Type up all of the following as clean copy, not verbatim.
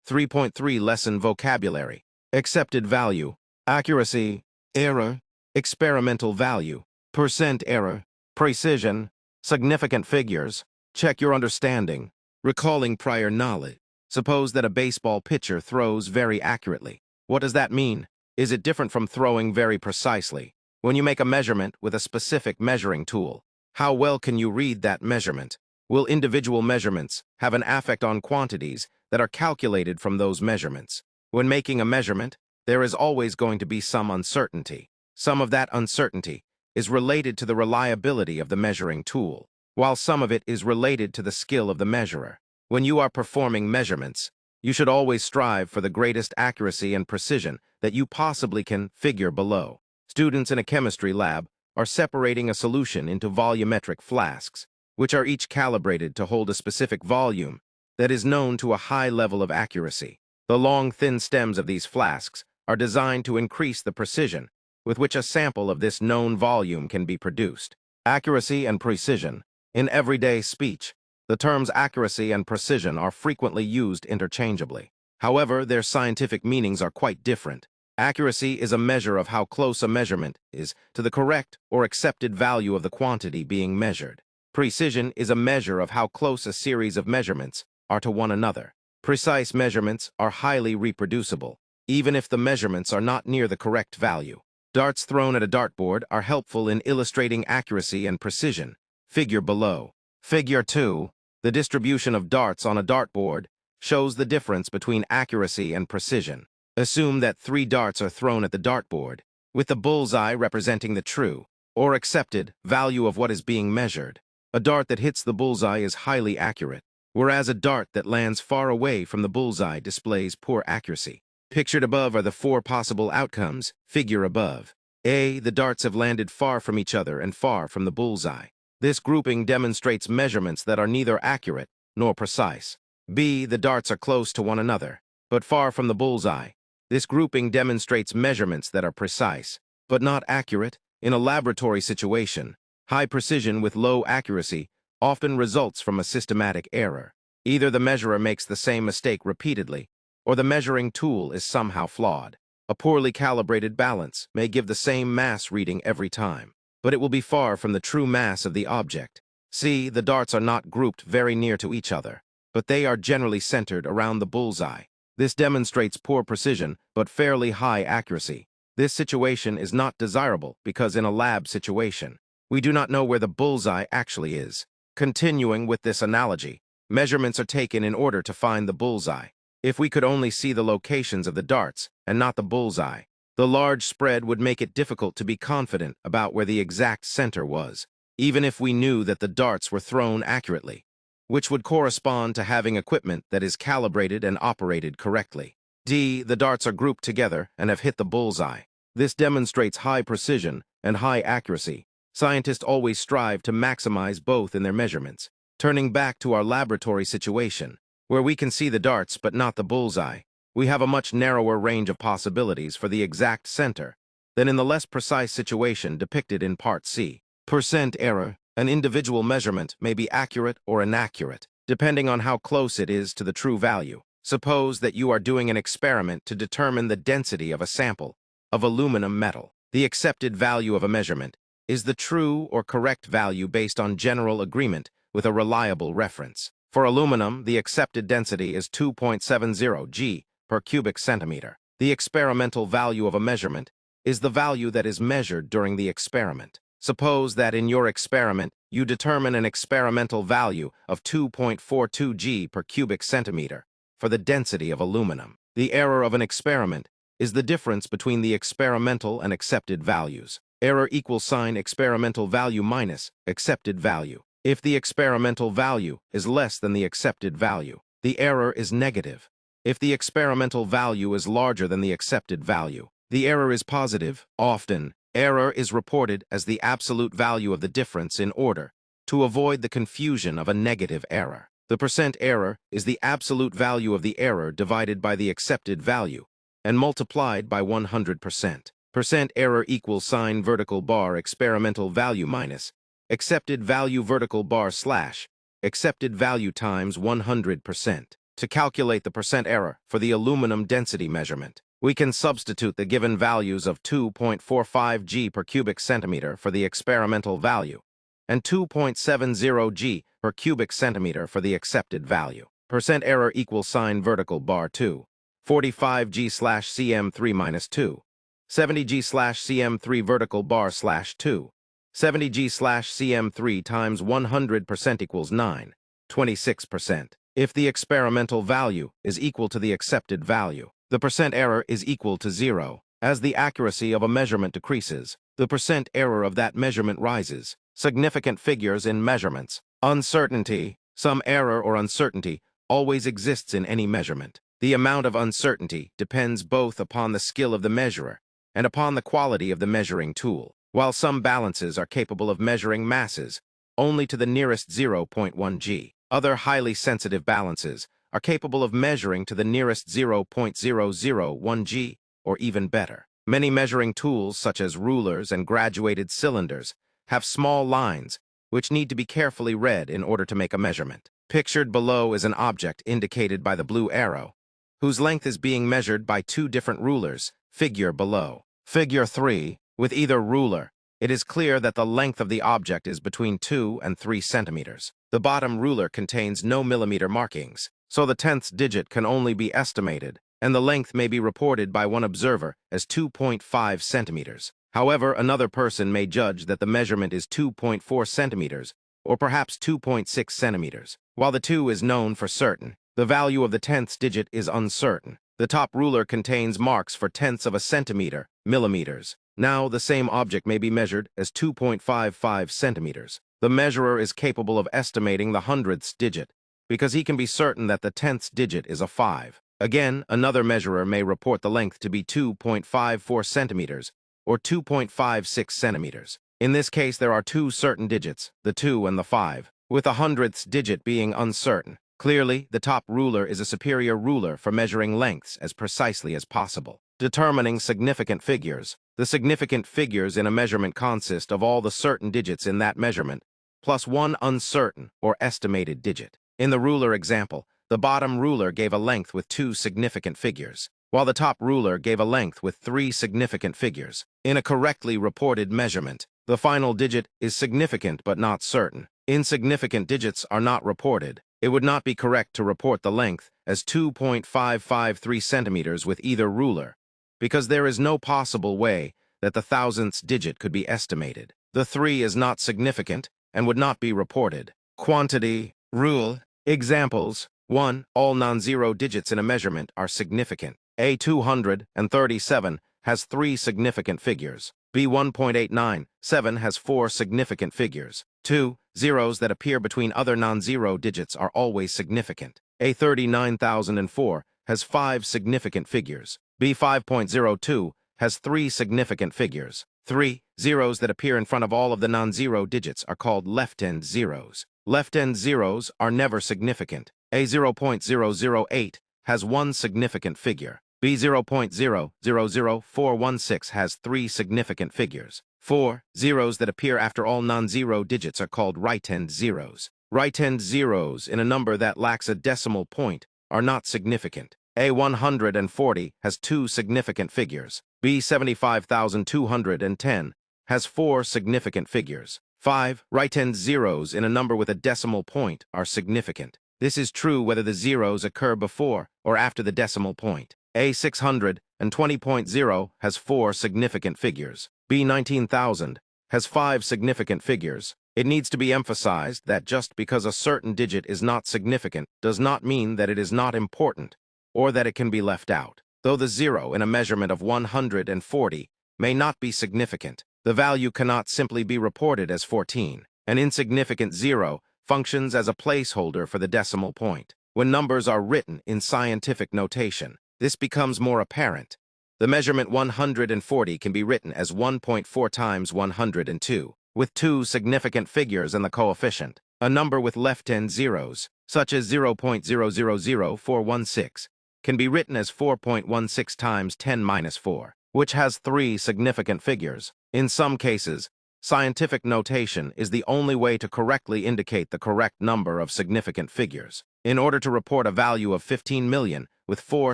3.3 Lesson Vocabulary. Accepted value. Accuracy. Error. Experimental value. Percent error. Precision. Significant figures. Check your understanding. Recalling prior knowledge. Suppose that a baseball pitcher throws very accurately. What does that mean? Is it different from throwing very precisely? When you make a measurement with a specific measuring tool, how well can you read that measurement? Will individual measurements have an effect on quantities that are calculated from those measurements? When making a measurement, there is always going to be some uncertainty. Some of that uncertainty is related to the reliability of the measuring tool, while some of it is related to the skill of the measurer. When you are performing measurements, you should always strive for the greatest accuracy and precision that you possibly can. Figure below. Students in a chemistry lab are separating a solution into volumetric flasks, which are each calibrated to hold a specific volume that is known to a high level of accuracy. The long, thin stems of these flasks are designed to increase the precision with which a sample of this known volume can be produced. Accuracy and precision. In everyday speech, the terms accuracy and precision are frequently used interchangeably. However, their scientific meanings are quite different. Accuracy is a measure of how close a measurement is to the correct or accepted value of the quantity being measured. Precision is a measure of how close a series of measurements are to one another. Precise measurements are highly reproducible, even if the measurements are not near the correct value. Darts thrown at a dartboard are helpful in illustrating accuracy and precision. Figure below. Figure 2. The distribution of darts on a dartboard shows the difference between accuracy and precision. Assume that 3 darts are thrown at the dartboard, with the bullseye representing the true, or accepted, value of what is being measured. A dart that hits the bullseye is highly accurate, whereas a dart that lands far away from the bullseye displays poor accuracy. Pictured above are the 4 possible outcomes. Figure above. A. The darts have landed far from each other and far from the bullseye. This grouping demonstrates measurements that are neither accurate nor precise. B. The darts are close to one another, but far from the bullseye. This grouping demonstrates measurements that are precise, but not accurate. In a laboratory situation, high precision with low accuracy often results from a systematic error. Either the measurer makes the same mistake repeatedly, or the measuring tool is somehow flawed. A poorly calibrated balance may give the same mass reading every time, but it will be far from the true mass of the object. C. The darts are not grouped very near to each other, but they are generally centered around the bullseye. This demonstrates poor precision, but fairly high accuracy. This situation is not desirable because in a lab situation, we do not know where the bullseye actually is. Continuing with this analogy, measurements are taken in order to find the bullseye. If we could only see the locations of the darts and not the bullseye, the large spread would make it difficult to be confident about where the exact center was, even if we knew that the darts were thrown accurately, which would correspond to having equipment that is calibrated and operated correctly. D. The darts are grouped together and have hit the bullseye. This demonstrates high precision and high accuracy. Scientists always strive to maximize both in their measurements. Turning back to our laboratory situation, where we can see the darts but not the bullseye, we have a much narrower range of possibilities for the exact center than in the less precise situation depicted in Part C. Percent error. An individual measurement may be accurate or inaccurate, depending on how close it is to the true value. Suppose that you are doing an experiment to determine the density of a sample of aluminum metal. The accepted value of a measurement is the true or correct value based on general agreement with a reliable reference. For aluminum, the accepted density is 2.70 g per cubic centimeter. The experimental value of a measurement is the value that is measured during the experiment. Suppose that in your experiment, you determine an experimental value of 2.42 g per cubic centimeter for the density of aluminum. The error of an experiment is the difference between the experimental and accepted values. Error equals sign experimental value minus accepted value. If the experimental value is less than the accepted value, the error is negative. If the experimental value is larger than the accepted value, the error is positive. Often, error is reported as the absolute value of the difference in order to avoid the confusion of a negative error. The percent error is the absolute value of the error divided by the accepted value and multiplied by 100%. Percent error equals sign vertical bar experimental value minus accepted value vertical bar slash accepted value times 100%. To calculate the percent error for the aluminum density measurement, we can substitute the given values of 2.45 g per cubic centimeter for the experimental value and 2.70 g per cubic centimeter for the accepted value. Percent error equals sign vertical bar 2, 45 g slash cm3 minus 2, 70 g slash cm3 vertical bar slash 2, 70 g slash cm3 times 100% equals 9, 26%. If the experimental value is equal to the accepted value, the percent error is equal to 0. As the accuracy of a measurement decreases, the percent error of that measurement rises. Significant figures in measurements. Uncertainty. Some error or uncertainty always exists in any measurement. The amount of uncertainty depends both upon the skill of the measurer and upon the quality of the measuring tool. While some balances are capable of measuring masses only to the nearest 0.1 g, other highly sensitive balances are capable of measuring to the nearest 0.001 g, or even better. Many measuring tools, such as rulers and graduated cylinders, have small lines which need to be carefully read in order to make a measurement. Pictured below is an object indicated by the blue arrow, whose length is being measured by two different rulers, figure below. Figure 3, with either ruler, it is clear that the length of the object is between 2 and 3 centimeters. The bottom ruler contains no millimeter markings, so the 10th digit can only be estimated, and the length may be reported by one observer as 2.5 centimeters. However, another person may judge that the measurement is 2.4 centimeters, or perhaps 2.6 centimeters. While the 2 is known for certain, the value of the 10th digit is uncertain. The top ruler contains marks for tenths of a centimeter, millimeters. Now, the same object may be measured as 2.55 centimeters. The measurer is capable of estimating the hundredths digit, because he can be certain that the 10th digit is a 5. Again, another measurer may report the length to be 2.54 centimeters, or 2.56 centimeters. In this case, there are two certain digits, the 2 and the 5, with the hundredths digit being uncertain. Clearly, the top ruler is a superior ruler for measuring lengths as precisely as possible. Determining significant figures. The significant figures in a measurement consist of all the certain digits in that measurement, plus one uncertain or estimated digit. In the ruler example, the bottom ruler gave a length with 2 significant figures, while the top ruler gave a length with 3 significant figures. In a correctly reported measurement, the final digit is significant but not certain. Insignificant digits are not reported. It would not be correct to report the length as 2.553 centimeters with either ruler, because there is no possible way that the thousandths digit could be estimated. The 3 is not significant and would not be reported. Quantity. Rule. Examples. 1. All non-zero digits in a measurement are significant. A237 has 3 significant figures. B1.897 has 4 significant figures. 2. Zeros that appear between other non-zero digits are always significant. A39004 has 5 significant figures. B5.02 has 3 significant figures. 3. Zeros that appear in front of all of the non-zero digits are called left-end zeros. Left-end zeros are never significant. A0.008 has 1 significant figure. B0.000416 has 3 significant figures. 4. Zeros that appear after all non-zero digits are called right-end zeros. Right-end zeros in a number that lacks a decimal point are not significant. A140 has 2 significant figures. B75210 has 4 significant figures. 5. Right-end zeros in a number with a decimal point are significant. This is true whether the zeros occur before or after the decimal point. A620.0 has 4 significant figures. B19000 has 5 significant figures. It needs to be emphasized that just because a certain digit is not significant does not mean that it is not important or that it can be left out. Though the 0 in a measurement of 140 may not be significant, the value cannot simply be reported as 14. An insignificant 0 functions as a placeholder for the decimal point. When numbers are written in scientific notation, this becomes more apparent. The measurement 140 can be written as 1.4 times 102, with 2 significant figures and the coefficient. A number with left-end zeros, such as 0.000416, can be written as 4.16 times 10⁻⁴, which has 3 significant figures. In some cases, scientific notation is the only way to correctly indicate the correct number of significant figures. In order to report a value of 15 million with 4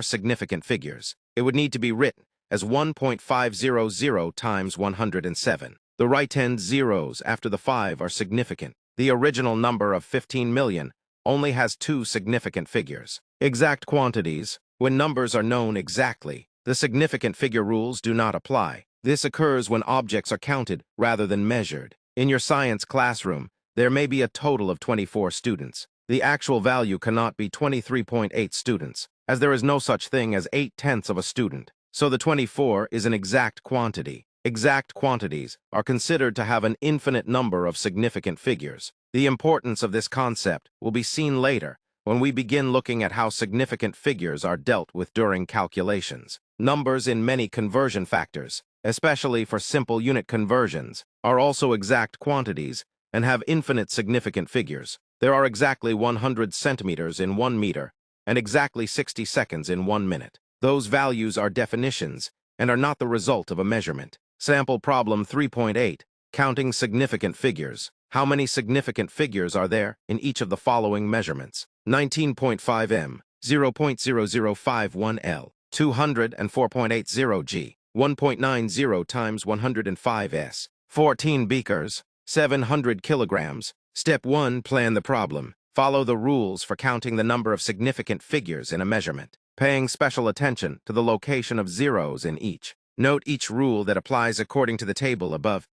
significant figures, it would need to be written as 1.500 times 107. The right-hand zeros after the 5 are significant. The original number of 15 million only has 2 significant figures. Exact quantities. When numbers are known exactly, the significant figure rules do not apply. This occurs when objects are counted rather than measured. In your science classroom, there may be a total of 24 students. The actual value cannot be 23.8 students, as there is no such thing as 8/10 of a student. So the 24 is an exact quantity. Exact quantities are considered to have an infinite number of significant figures. The importance of this concept will be seen later when we begin looking at how significant figures are dealt with during calculations. Numbers in many conversion factors, especially for simple unit conversions, are also exact quantities and have infinite significant figures. There are exactly 100 centimeters in 1 meter and exactly 60 seconds in 1 minute. Those values are definitions and are not the result of a measurement. Sample problem 3.8, counting significant figures. How many significant figures are there in each of the following measurements? 19.5 m, 0.0051 l, 204.80 g, 1.90 times 105 s, 14 beakers, 700 kilograms. Step 1. Plan the problem. Follow the rules for counting the number of significant figures in a measurement, paying special attention to the location of zeros in each. Note each rule that applies according to the table above.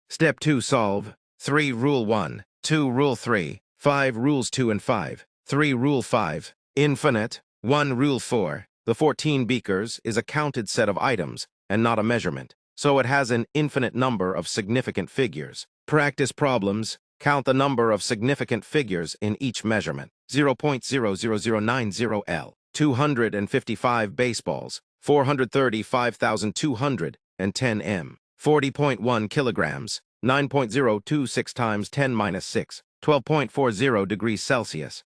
Step 2. Solve. 3. Rule 1. 2. Rule 3. 5. Rules 2 and 5. 3. Rule 5. Infinite. 1. Rule 4. The 14 beakers is a counted set of items and not a measurement, so it has an infinite number of significant figures. Practice problems. Count the number of significant figures in each measurement. 0.00090 L, 255 baseballs, 435,210 m, 40.1 kilograms, 9.026 times 10⁻⁶, 12.40 degrees Celsius.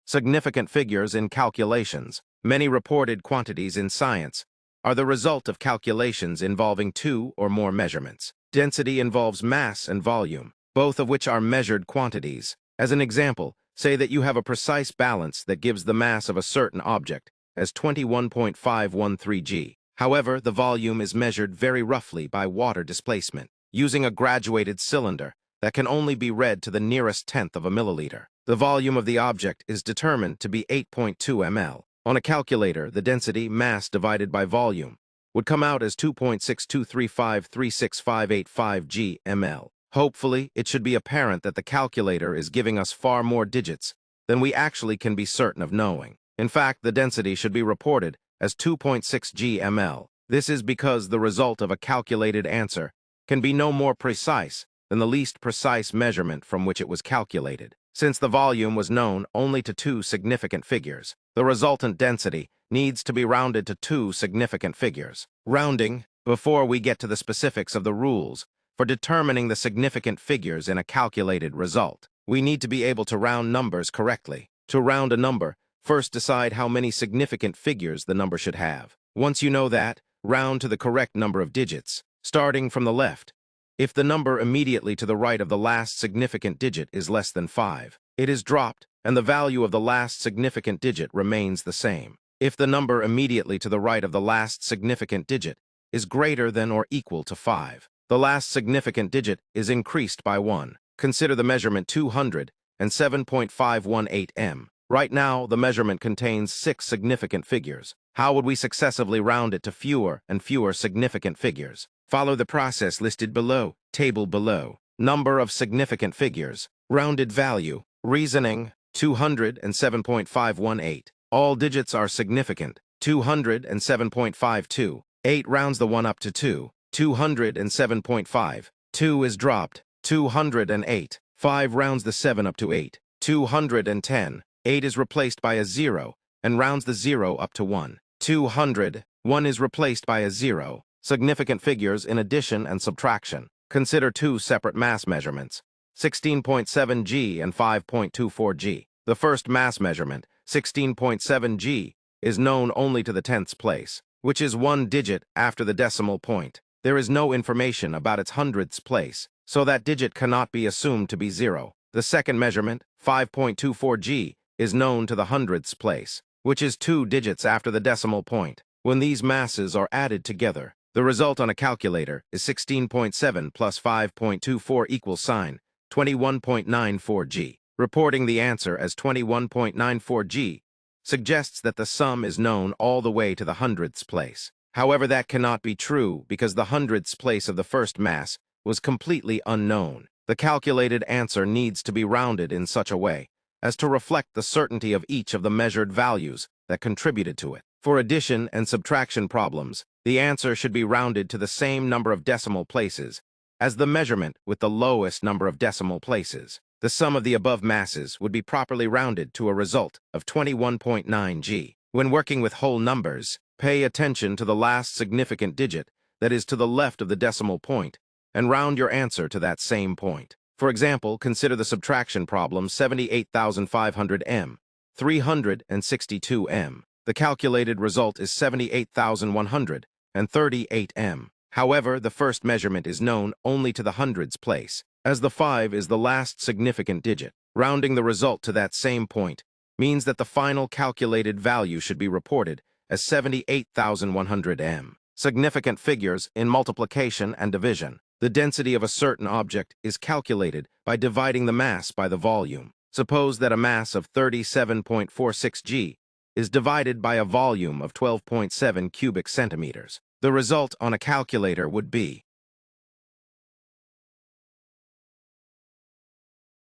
Significant figures in calculations. Many reported quantities in science are the result of calculations involving 2 or more measurements. Density involves mass and volume, both of which are measured quantities. As an example, say that you have a precise balance that gives the mass of a certain object as 21.513 g. However, the volume is measured very roughly by water displacement, using a graduated cylinder that can only be read to the nearest tenth of a milliliter. The volume of the object is determined to be 8.2 ml. On a calculator, the density, mass divided by volume, would come out as 2.623536585 g ml. Hopefully, it should be apparent that the calculator is giving us far more digits than we actually can be certain of knowing. In fact, the density should be reported as 2.6 g ml. This is because the result of a calculated answer can be no more precise than the least precise measurement from which it was calculated. Since the volume was known only to 2 significant figures, the resultant density needs to be rounded to 2 significant figures. Rounding, before we get to the specifics of the rules for determining the significant figures in a calculated result, we need to be able to round numbers correctly. To round a number, first decide how many significant figures the number should have. Once you know that, round to the correct number of digits, starting from the left. If the number immediately to the right of the last significant digit is less than 5, it is dropped, and the value of the last significant digit remains the same. If the number immediately to the right of the last significant digit is greater than or equal to 5, the last significant digit is increased by 1. Consider the measurement 207.518 m. Right now, the measurement contains 6 significant figures. How would we successively round it to fewer and fewer significant figures? Follow the process listed below. Table below. Number of significant figures. Rounded value. Reasoning. 207.518. All digits are significant. 207.52. 8 rounds the 1 up to 2. 207.5. 2 is dropped. 208. 5 rounds the 7 up to 8. 210. 8 is replaced by a 0 and rounds the 0 up to 1. 200. 1 is replaced by a 0. Significant figures in addition and subtraction. Consider 2 separate mass measurements, 16.7 g and 5.24 g. The first mass measurement, 16.7 g, is known only to the tenths place, which is 1 digit after the decimal point. There is no information about its hundredths place, so that digit cannot be assumed to be 0. The second measurement, 5.24 g, is known to the hundredths place, which is 2 digits after the decimal point. When these masses are added together, the result on a calculator is 16.7 plus 5.24 equals sign 21.94 g. Reporting the answer as 21.94 g suggests that the sum is known all the way to the hundredths place. However, that cannot be true because the hundredths place of the first mass was completely unknown. The calculated answer needs to be rounded in such a way as to reflect the certainty of each of the measured values that contributed to it. For addition and subtraction problems, the answer should be rounded to the same number of decimal places as the measurement with the lowest number of decimal places. The sum of the above masses would be properly rounded to a result of 21.9 g. When working with whole numbers, pay attention to the last significant digit that is to the left of the decimal point and round your answer to that same point. For example, consider the subtraction problem 78,500 m, 362 m. The calculated result is 78,138 m. However, the first measurement is known only to the hundredths place, as the 5 is the last significant digit. Rounding the result to that same point means that the final calculated value should be reported as 78,100 m. Significant figures in multiplication and division. The density of a certain object is calculated by dividing the mass by the volume. Suppose that a mass of 37.46 g is divided by a volume of 12.7 cubic centimeters. The result on a calculator would be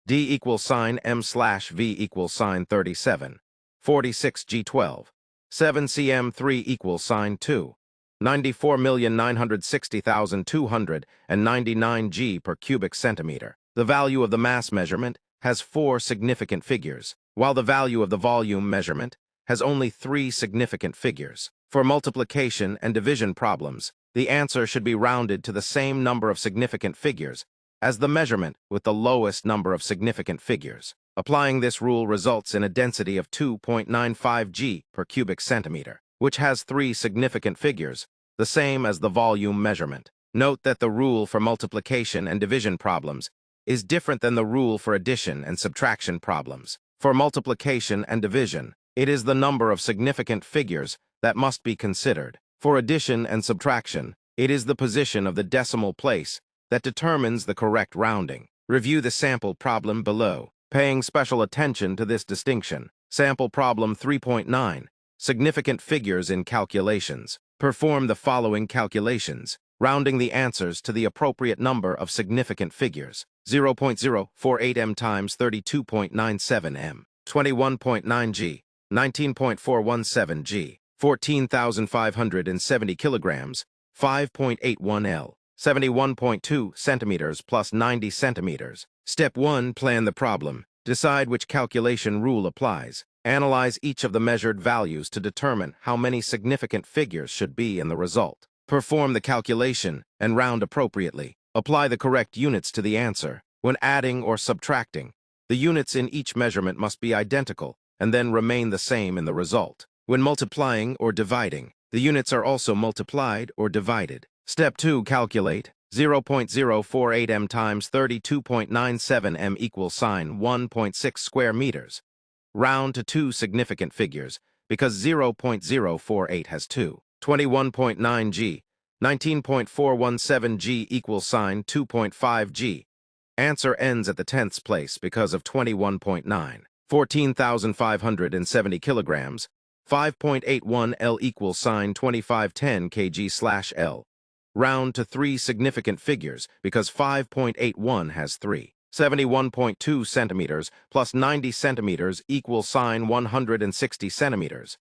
D equals sign M slash V equals sign 37, 46 G12, 7 cm3 equals sign 2, 94,960,299 G per cubic centimeter. The value of the mass measurement has 4 significant figures, while the value of the volume measurement has only 3 significant figures. For multiplication and division problems, the answer should be rounded to the same number of significant figures as the measurement with the lowest number of significant figures. Applying this rule results in a density of 2.95 g per cubic centimeter, which has 3 significant figures, the same as the volume measurement. Note that the rule for multiplication and division problems is different than the rule for addition and subtraction problems. For multiplication and division, it is the number of significant figures that must be considered. For addition and subtraction, it is the position of the decimal place that determines the correct rounding. Review the sample problem below, paying special attention to this distinction. Sample problem 3.9, significant figures in calculations. Perform the following calculations, rounding the answers to the appropriate number of significant figures. 0.048 m times 32.97 m, 21.9 g, 19.417 g, 14,570 kilograms, 5.81 L. 71.2 centimeters plus 90 centimeters. Step 1. Plan the problem. Decide which calculation rule applies. Analyze each of the measured values to determine how many significant figures should be in the result. Perform the calculation and round appropriately. Apply the correct units to the answer. When adding or subtracting, the units in each measurement must be identical and then remain the same in the result. When multiplying or dividing, the units are also multiplied or divided. Step 2. Calculate. 0.048 m times 32.97 m equals sign 1.6 square meters. Round to 2 significant figures because 0.048 has 2. 21.9 g, 19.417 g equals sign 2.5 g. Answer ends at the tenths place because of 21.9. 14,570 kilograms, 5.81 L equals sign 2510 kg/L. Round to 3 significant figures because 5.81 has 3. 71.2 centimeters plus 90 centimeters equals sign 160 centimeters.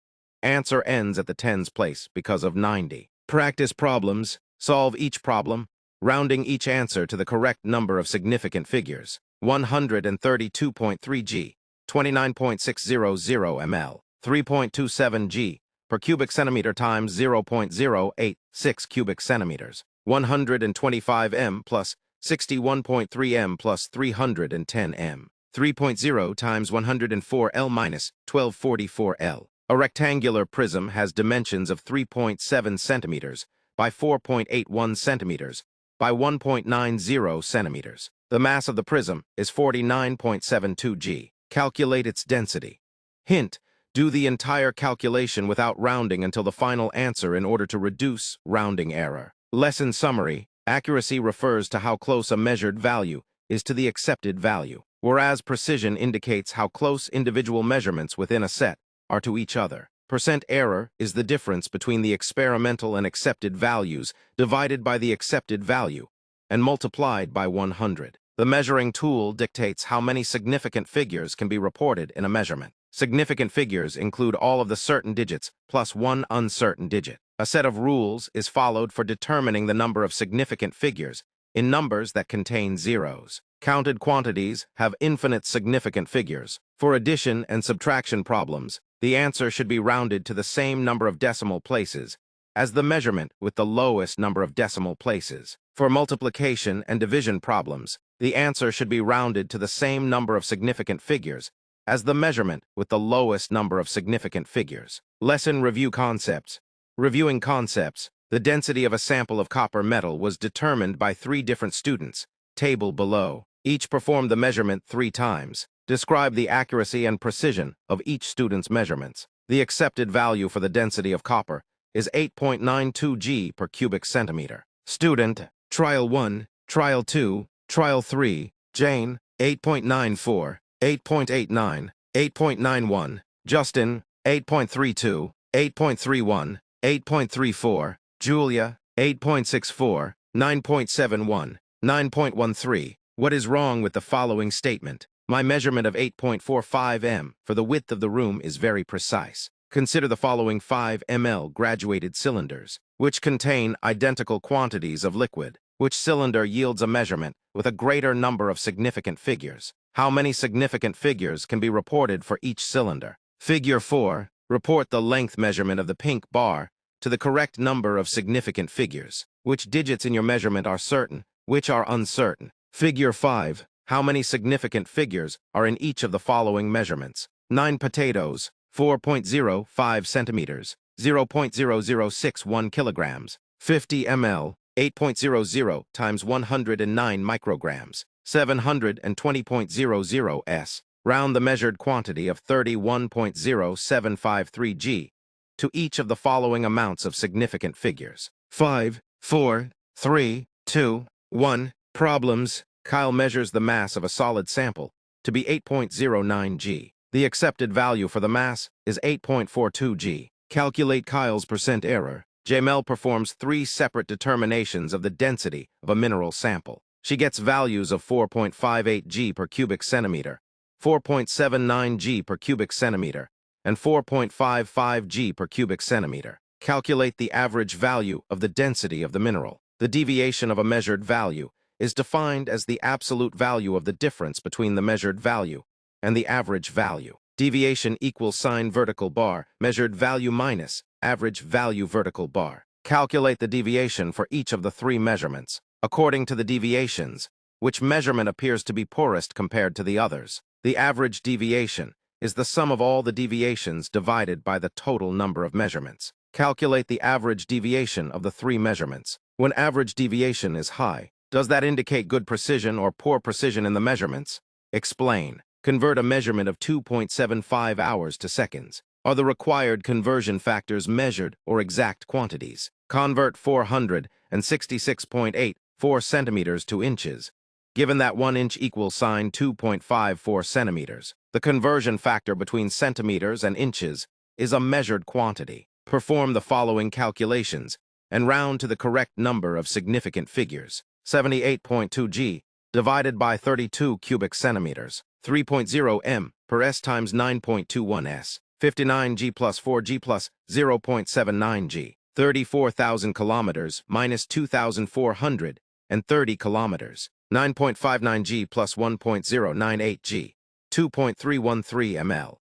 Answer ends at the tens place because of 90. Practice problems. Solve each problem, rounding each answer to the correct number of significant figures. 132.3 g, 29.600 ml, 3.27 g per cubic centimeter times 0.086 cubic centimeters. 125 m plus 61.3 m plus 310 m. 3.0 times 104 L minus 1244 L. A rectangular prism has dimensions of 3.7 centimeters by 4.81 centimeters by 1.90 centimeters. The mass of the prism is 49.72 g. Calculate its density. Hint: do the entire calculation without rounding until the final answer in order to reduce rounding error. Lesson summary: accuracy refers to how close a measured value is to the accepted value, whereas precision indicates how close individual measurements within a set are to each other. Percent error is the difference between the experimental and accepted values divided by the accepted value and multiplied by 100. The measuring tool dictates how many significant figures can be reported in a measurement. Significant figures include all of the certain digits plus one uncertain digit. A set of rules is followed for determining the number of significant figures in numbers that contain zeros. Counted quantities have infinite significant figures. For addition and subtraction problems, the answer should be rounded to the same number of decimal places as the measurement with the lowest number of decimal places. For multiplication and division problems, the answer should be rounded to the same number of significant figures as the measurement with the lowest number of significant figures. Lesson review concepts. Reviewing concepts. The density of a sample of copper metal was determined by 3 different students. Table below. Each performed the measurement 3 times. Describe the accuracy and precision of each student's measurements. The accepted value for the density of copper is 8.92 g per cubic centimeter. Student, Trial 1, Trial 2, Trial 3, Jane, 8.94, 8.89, 8.91, Justin, 8.32, 8.31, 8.34, Julia, 8.64, 9.71, 9.13. What is wrong with the following statement? My measurement of 8.45 m for the width of the room is very precise. Consider the following 5 ml graduated cylinders, which contain identical quantities of liquid. Which cylinder yields a measurement with a greater number of significant figures? How many significant figures can be reported for each cylinder? Figure 4. Report the length measurement of the pink bar to the correct number of significant figures. Which digits in your measurement are certain, which are uncertain? Figure 5. How many significant figures are in each of the following measurements? 9 potatoes, 4.05 centimeters, 0.0061 kilograms, 50 ml, 8.00 times 109 micrograms, 720.00 s. Round the measured quantity of 31.0753 g to each of the following amounts of significant figures. 5, 4, 3, 2, 1. Problems. Kyle measures the mass of a solid sample to be 8.09 g. The accepted value for the mass is 8.42 g. Calculate Kyle's percent error. Jamel performs 3 separate determinations of the density of a mineral sample. She gets values of 4.58 g per cubic centimeter, 4.79 g per cubic centimeter, and 4.55 g per cubic centimeter. Calculate the average value of the density of the mineral. The deviation of a measured value is defined as the absolute value of the difference between the measured value and the average value. Deviation equals sign vertical bar, measured value minus average value vertical bar. Calculate the deviation for each of the 3 measurements. According to the deviations, which measurement appears to be poorest compared to the others? The average deviation is the sum of all the deviations divided by the total number of measurements. Calculate the average deviation of the 3 measurements. When average deviation is high, does that indicate good precision or poor precision in the measurements? Explain. Convert a measurement of 2.75 hours to seconds. Are the required conversion factors measured or exact quantities? Convert 466.84 centimeters to inches. Given that 1 inch equals sign 2.54 centimeters, the conversion factor between centimeters and inches is a measured quantity. Perform the following calculations and round to the correct number of significant figures. 78.2 g divided by 32 cubic centimeters, 3.0 m per s times 9.21 s, 59 g plus 4 g plus 0.79 g, 34,000 kilometers minus 2,430 kilometers, 9.59 g plus 1.098 g, 2.313 ml.